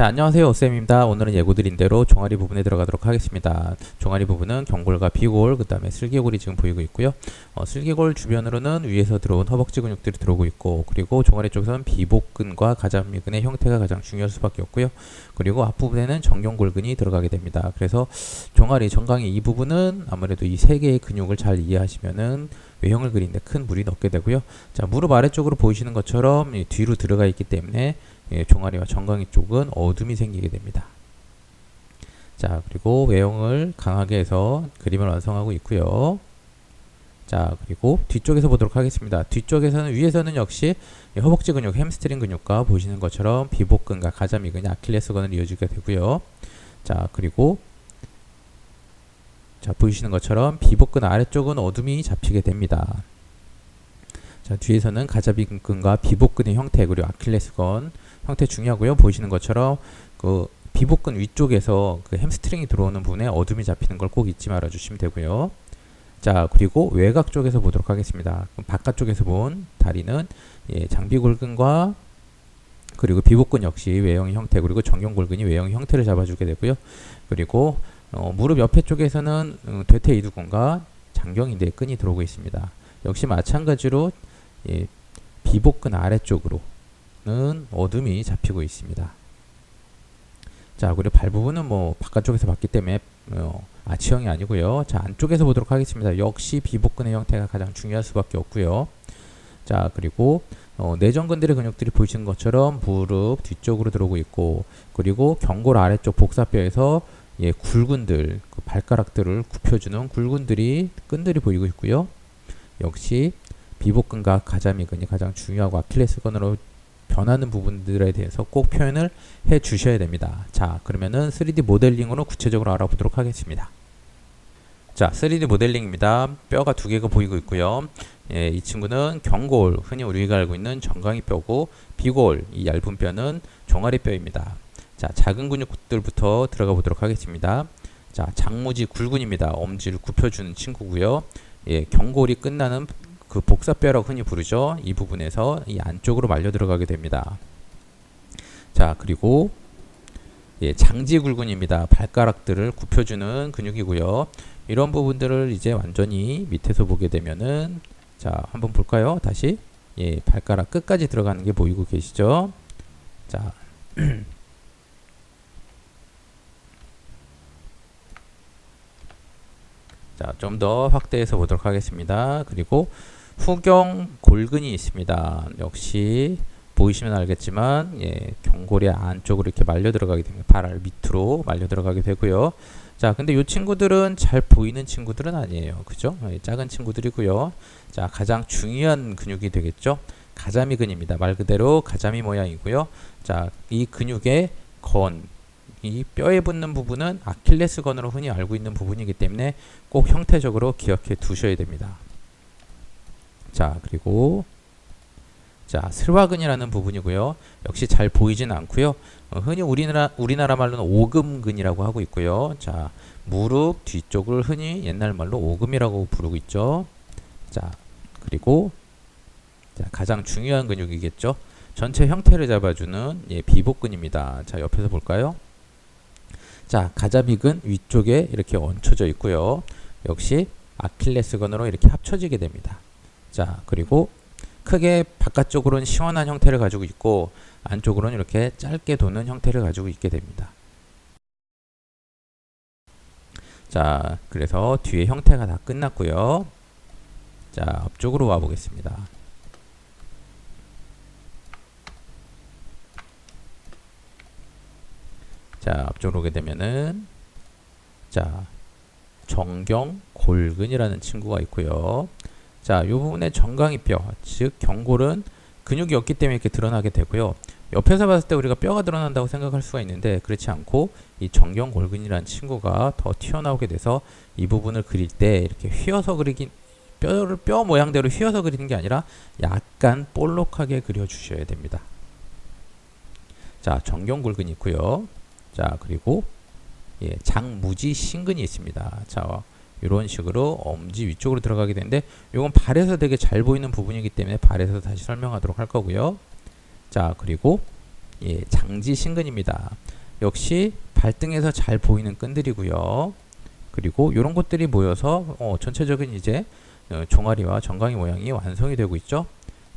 자, 안녕하세요. 오쌤입니다. 오늘은 예고드린 대로 종아리 부분에 들어가도록 하겠습니다. 종아리 부분은 경골과 비골, 그 다음에 슬개골이 지금 보이고 있고요. 슬개골 주변으로는 위에서 들어온 허벅지 근육들이 들어오고 있고, 그리고 종아리 쪽에서는 비복근과 가자미근의 형태가 가장 중요할 수밖에 없고요. 그리고 앞부분에는 정경골근이 들어가게 됩니다. 그래서 종아리, 정강이 이 부분은 아무래도 이 세 개의 근육을 잘 이해하시면은 외형을 그리는데 큰 무리는 없게 되고요. 자, 무릎 아래쪽으로 보이시는 것처럼 뒤로 들어가 있기 때문에 종아리와 정강이 쪽은 어둠이 생기게 됩니다. 자, 그리고 외형을 강하게 해서 그림을 완성하고 있고요. 자, 그리고 뒤쪽에서 보도록 하겠습니다. 뒤쪽에서는 위에서는 역시 허벅지 근육, 햄스트링 근육과 보시는 것처럼 비복근과 가자미근이 아킬레스건을 이어주게 되고요. 자, 그리고 자, 보이시는 것처럼 비복근 아래쪽은 어둠이 잡히게 됩니다. 자, 뒤에서는 가자미근과 비복근의 형태, 그리고 아킬레스건 형태 중요하고요. 보이시는 것처럼 그 비복근 위쪽에서 그 햄스트링이 들어오는 부분에 어둠이 잡히는 걸 꼭 잊지 말아 주시면 되고요. 자, 그리고 외곽 쪽에서 보도록 하겠습니다. 바깥쪽에서 본 다리는 장비골근과 그리고 비복근 역시 외형 형태, 그리고 정경골근이 외형 형태를 잡아주게 되고요. 그리고 무릎 옆에 쪽에서는 대퇴 이두근과 장경인대의 끈이 들어오고 있습니다. 역시 마찬가지로 비복근 아래쪽으로는 어둠이 잡히고 있습니다. 자, 그리고 발 부분은 뭐 바깥쪽에서 봤기 때문에 아치형이 아니고요. 자, 안쪽에서 보도록 하겠습니다. 역시 비복근의 형태가 가장 중요할 수밖에 없고요. 자, 그리고 내전근들의 근육들이 보이시는 것처럼 무릎 뒤쪽으로 들어오고 있고, 그리고 경골 아래쪽 복사뼈에서 굴근들, 그 발가락들을 굽혀주는 굴근들이 끈들이 보이고 있고요. 역시 비복근과 가자미근이 가장 중요하고 아킬레스건으로 변하는 부분들에 대해서 꼭 표현을 해 주셔야 됩니다. 자, 그러면은 3D 모델링으로 구체적으로 알아보도록 하겠습니다. 자, 3D 모델링입니다. 뼈가 두 개가 보이고 있고요. 이 친구는 경골, 흔히 우리가 알고 있는 정강이 뼈고, 비골, 이 얇은 뼈는 종아리 뼈입니다. 자, 작은 근육들부터 들어가 보도록 하겠습니다. 자, 장무지 굴근입니다. 엄지를 굽혀주는 친구고요. 경골이 끝나는 그 복사뼈라고 흔히 부르죠. 이 부분에서 이 안쪽으로 말려 들어가게 됩니다. 자, 그리고 장지굴근입니다. 발가락들을 굽혀주는 근육이고요. 이런 부분들을 이제 완전히 밑에서 보게 되면은, 자, 한번 볼까요? 다시 발가락 끝까지 들어가는 게 보이고 계시죠? 자, 자, 좀 더 확대해서 보도록 하겠습니다. 그리고 후경 골근이 있습니다. 역시 보이시면 알겠지만 경골의 안쪽으로 이렇게 말려 들어가게 됩니다. 발 밑으로 말려 들어가게 되고요. 자, 근데 이 친구들은 잘 보이는 친구들은 아니에요. 그죠? 작은 친구들이고요. 자, 가장 중요한 근육이 되겠죠? 가자미근입니다. 말 그대로 가자미 모양이고요. 자, 이 근육의 이 뼈에 붙는 부분은 아킬레스건으로 흔히 알고 있는 부분이기 때문에 꼭 형태적으로 기억해 두셔야 됩니다. 자, 그리고 자, 슬화근이라는 부분이고요. 역시 잘 보이진 않고요. 흔히 우리나라 말로는 오금근이라고 하고 있고요. 자, 무릎 뒤쪽을 흔히 옛날 말로 오금이라고 부르고 있죠. 자, 그리고 자, 가장 중요한 근육이겠죠. 전체 형태를 잡아주는 비복근입니다. 자, 옆에서 볼까요? 자, 가자미근 위쪽에 이렇게 얹혀져 있고요. 역시 아킬레스건으로 이렇게 합쳐지게 됩니다. 자, 그리고 크게 바깥쪽으로는 시원한 형태를 가지고 있고, 안쪽으로는 이렇게 짧게 도는 형태를 가지고 있게 됩니다. 자, 그래서 뒤에 형태가 다 끝났고요. 자, 앞쪽으로 와 보겠습니다. 자, 앞쪽으로 오게 되면은, 자, 정경골근이라는 친구가 있고요. 자, 이 부분에 정강이뼈, 즉 경골은 근육이 없기 때문에 이렇게 드러나게 되고요. 옆에서 봤을 때 우리가 뼈가 드러난다고 생각할 수가 있는데, 그렇지 않고 이 정경골근이라는 친구가 더 튀어나오게 돼서 이 부분을 그릴 때 이렇게 휘어서 뼈 모양대로 휘어서 그리는 게 아니라 약간 볼록하게 그려주셔야 됩니다. 자, 정경골근이 있고요. 자, 그리고 장무지 신근이 있습니다. 자, 이런 식으로 엄지 위쪽으로 들어가게 되는데, 이건 발에서 되게 잘 보이는 부분이기 때문에 발에서 다시 설명하도록 할 거고요. 자, 그리고 예, 장지 신근입니다. 역시 발등에서 잘 보이는 끈들이고요. 그리고 이런 것들이 모여서 전체적인 이제 종아리와 정강이 모양이 완성이 되고 있죠.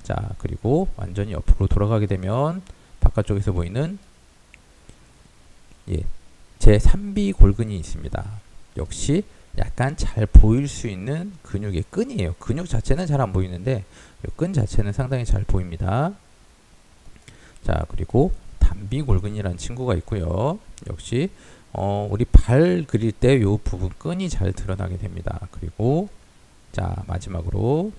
자, 그리고 완전히 옆으로 돌아가게 되면 바깥쪽에서 보이는 예, 제3비 골근이 있습니다. 역시 약간 잘 보일 수 있는 근육의 끈이에요. 근육 자체는 잘 안 보이는데 이 끈 자체는 상당히 잘 보입니다. 자, 그리고 단비골근이라는 친구가 있고요. 역시 우리 발 그릴 때 이 부분 끈이 잘 드러나게 됩니다. 그리고 자, 마지막으로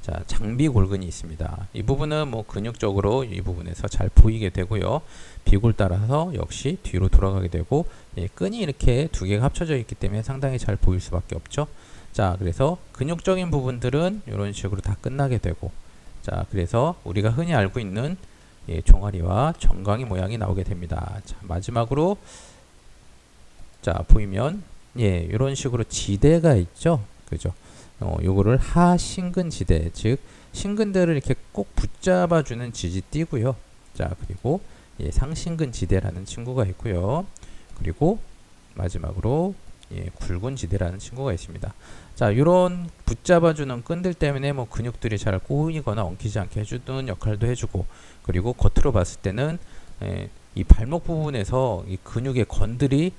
자, 장비골근이 있습니다. 이 부분은 뭐 근육적으로 이 부분에서 잘 보이게 되고요. 비골 따라서 역시 뒤로 돌아가게 되고 예, 끈이 이렇게 두 개가 합쳐져 있기 때문에 상당히 잘 보일 수밖에 없죠. 자, 그래서 근육적인 부분들은 이런 식으로 다 끝나게 되고 자, 그래서 우리가 흔히 알고 있는 예, 종아리와 정강이 모양이 나오게 됩니다. 자, 마지막으로 자, 보이면 예, 이런 식으로 지대가 있죠. 그죠? 요거를 하신근 지대, 즉 신근들을 이렇게 꼭 붙잡아주는 지지띠고요. 자, 그리고 예, 상신근 지대라는 친구가 있고요. 그리고 마지막으로 예, 굵은 지대라는 친구가 있습니다. 자, 이런 붙잡아주는 끈들 때문에 뭐 근육들이 잘 꼬이거나 엉키지 않게 해주는 역할도 해주고, 그리고 겉으로 봤을 때는 예, 이 발목 부분에서 이 근육의 건들이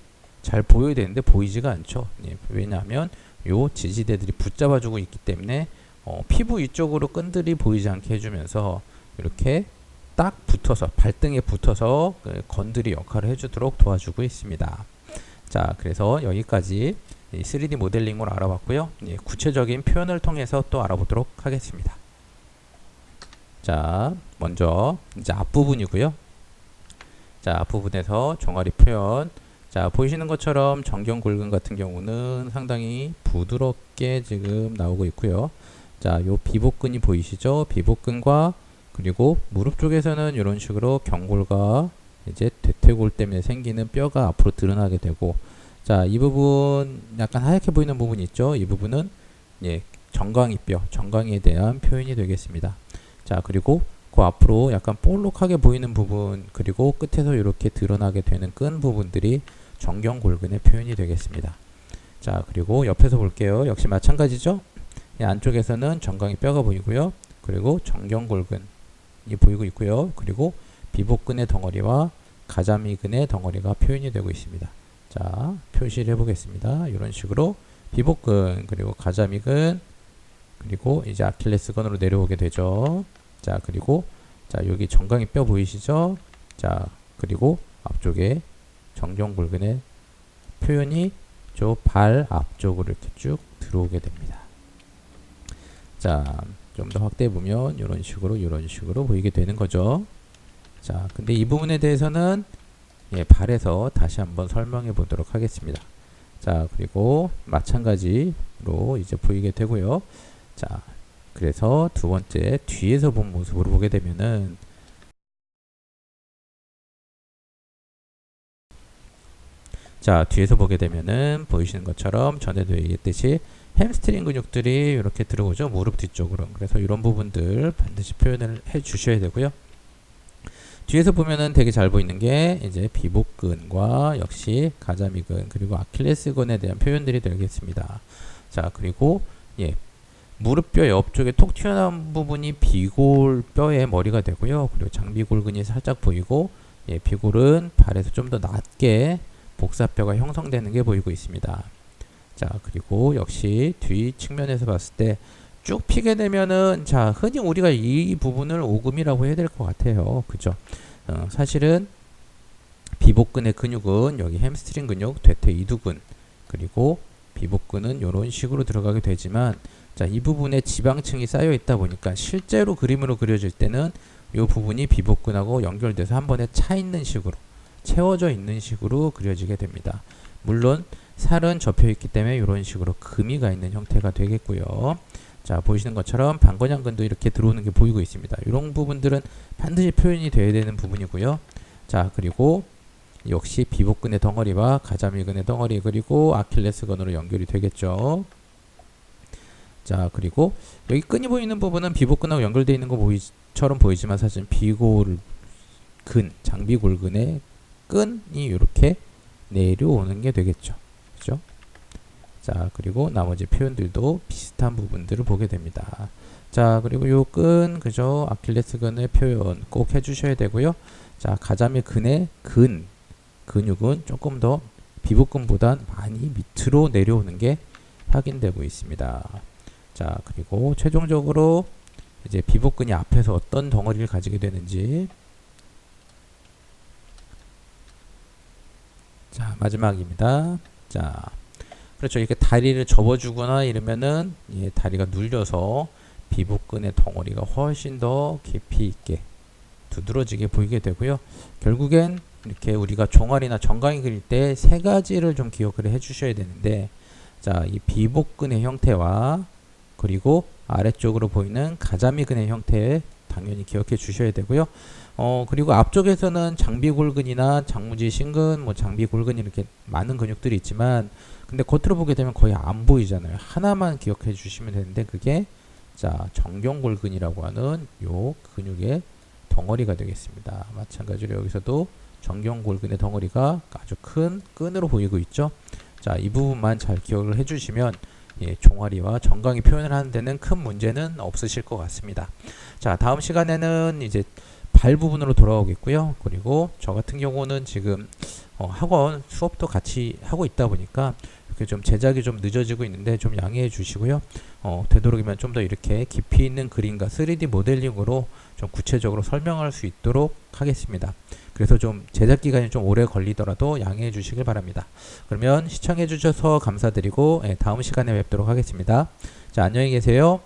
잘 보여야 되는데 보이지가 않죠. 예, 왜냐하면 요 지지대들이 붙잡아주고 있기 때문에 피부 위쪽으로 끈들이 보이지 않게 해주면서 이렇게 딱 붙어서 발등에 붙어서 건들이 역할을 해주도록 도와주고 있습니다. 자, 그래서 여기까지 3D 모델링으로 알아봤고요. 예, 구체적인 표현을 통해서 또 알아보도록 하겠습니다. 자, 먼저 이제 앞부분이고요. 자, 앞부분에서 종아리 표현. 자, 보이시는 것처럼 정경골근 같은 경우는 상당히 부드럽게 지금 나오고 있고요. 자, 요 비복근이 보이시죠? 비복근과 그리고 무릎 쪽에서는 이런 식으로 경골과 이제 대퇴골 때문에 생기는 뼈가 앞으로 드러나게 되고, 자, 이 부분 약간 하얗게 보이는 부분이 있죠? 이 부분은 예, 정강이뼈, 정강이에 대한 표현이 되겠습니다. 자, 그리고 그 앞으로 약간 볼록하게 보이는 부분, 그리고 끝에서 이렇게 드러나게 되는 끈 부분들이 정경골근의 표현이 되겠습니다. 자, 그리고 옆에서 볼게요. 역시 마찬가지죠. 이 안쪽에서는 정강이 뼈가 보이고요. 그리고 정경골근이 보이고 있고요. 그리고 비복근의 덩어리와 가자미근의 덩어리가 표현이 되고 있습니다. 자, 표시를 해보겠습니다. 이런 식으로 비복근, 그리고 가자미근, 그리고 이제 아킬레스건으로 내려오게 되죠. 자, 그리고 자, 여기 정강이 뼈 보이시죠? 자, 그리고 앞쪽에 정경골근의 표현이 저 발 앞쪽으로 이렇게 쭉 들어오게 됩니다. 자, 좀 더 확대해 보면 이런 식으로 보이게 되는 거죠. 자, 근데 이 부분에 대해서는 예, 발에서 다시 한번 설명해 보도록 하겠습니다. 자, 그리고 마찬가지로 이제 보이게 되고요. 자, 그래서 두 번째 뒤에서 본 모습으로 보게 되면은 자, 뒤에서 보게 되면은 보이시는 것처럼 전에도 얘기했듯이 햄스트링 근육들이 이렇게 들어오죠. 무릎 뒤쪽으로. 그래서 이런 부분들 반드시 표현을 해 주셔야 되고요. 뒤에서 보면은 되게 잘 보이는 게 이제 비복근과 역시 가자미근, 그리고 아킬레스건에 대한 표현들이 되겠습니다. 자, 그리고 예, 무릎뼈 옆쪽에 톡 튀어나온 부분이 비골뼈의 머리가 되고요. 그리고 장비골근이 살짝 보이고 예, 비골은 발에서 좀 더 낮게 복사뼈가 형성되는 게 보이고 있습니다. 자, 그리고 역시 뒤 측면에서 봤을 때 쭉 피게 되면은 자, 흔히 우리가 이 부분을 오금이라고 해야 될 것 같아요. 그죠? 사실은 비복근의 근육은 여기 햄스트링 근육, 대퇴 이두근, 그리고 비복근은 이런 식으로 들어가게 되지만 자, 이 부분에 지방층이 쌓여 있다 보니까 실제로 그림으로 그려질 때는 이 부분이 비복근하고 연결돼서 한 번에 차 있는 식으로, 채워져 있는 식으로 그려지게 됩니다. 물론 살은 접혀 있기 때문에 이런 식으로 금이 가 있는 형태가 되겠고요. 자, 보이시는 것처럼 방건양근도 이렇게 들어오는 게 보이고 있습니다. 이런 부분들은 반드시 표현이 되어야 되는 부분이고요. 자, 그리고 역시 비복근의 덩어리와 가자미근의 덩어리, 그리고 아킬레스건으로 연결이 되겠죠. 자, 그리고 여기 끈이 보이는 부분은 비복근하고 연결되어 있는 것처럼 보이지만 사실 비골 장비 골근의 끈이 이렇게 내려오는 게 되겠죠. 그죠? 자, 그리고 나머지 표현들도 비슷한 부분들을 보게 됩니다. 자, 그리고 요 끈, 그죠? 아킬레스건의 표현 꼭 해주셔야 되고요. 자, 가자미 근의 근육은 조금 더 비복근보다 많이 밑으로 내려오는 게 확인되고 있습니다. 자, 그리고 최종적으로 이제 비복근이 앞에서 어떤 덩어리를 가지게 되는지. 자, 마지막입니다. 자, 그렇죠. 이렇게 다리를 접어주거나 이러면은 다리가 눌려서 비복근의 덩어리가 훨씬 더 깊이 있게 두드러지게 보이게 되고요. 결국엔 이렇게 우리가 종아리나 정강이 그릴 때 세 가지를 좀 기억을 해 주셔야 되는데, 자, 이 비복근의 형태와 그리고 아래쪽으로 보이는 가자미근의 형태 당연히 기억해 주셔야 되고요. 그리고 앞쪽에서는 장비골근이나 장무지 신근, 장비골근 이렇게 많은 근육들이 있지만, 근데 겉으로 보게 되면 거의 안 보이잖아요. 하나만 기억해 주시면 되는데, 그게 자, 정경골근이라고 하는 요 근육의 덩어리가 되겠습니다. 마찬가지로 여기서도 정경골근의 덩어리가 아주 큰 끈으로 보이고 있죠. 자, 이 부분만 잘 기억을 해주시면 종아리와 정강이 표현을 하는 데는 큰 문제는 없으실 것 같습니다. 자, 다음 시간에는 이제 발 부분으로 돌아오겠고요. 그리고 저 같은 경우는 지금 학원 수업도 같이 하고 있다 보니까 이렇게 좀 제작이 좀 늦어지고 있는데 좀 양해해 주시고요. 되도록이면 좀 더 이렇게 깊이 있는 그림과 3D 모델링으로 좀 구체적으로 설명할 수 있도록 하겠습니다. 그래서 좀 제작 기간이 좀 오래 걸리더라도 양해해 주시길 바랍니다. 그러면 시청해 주셔서 감사드리고 다음 시간에 뵙도록 하겠습니다. 자, 안녕히 계세요.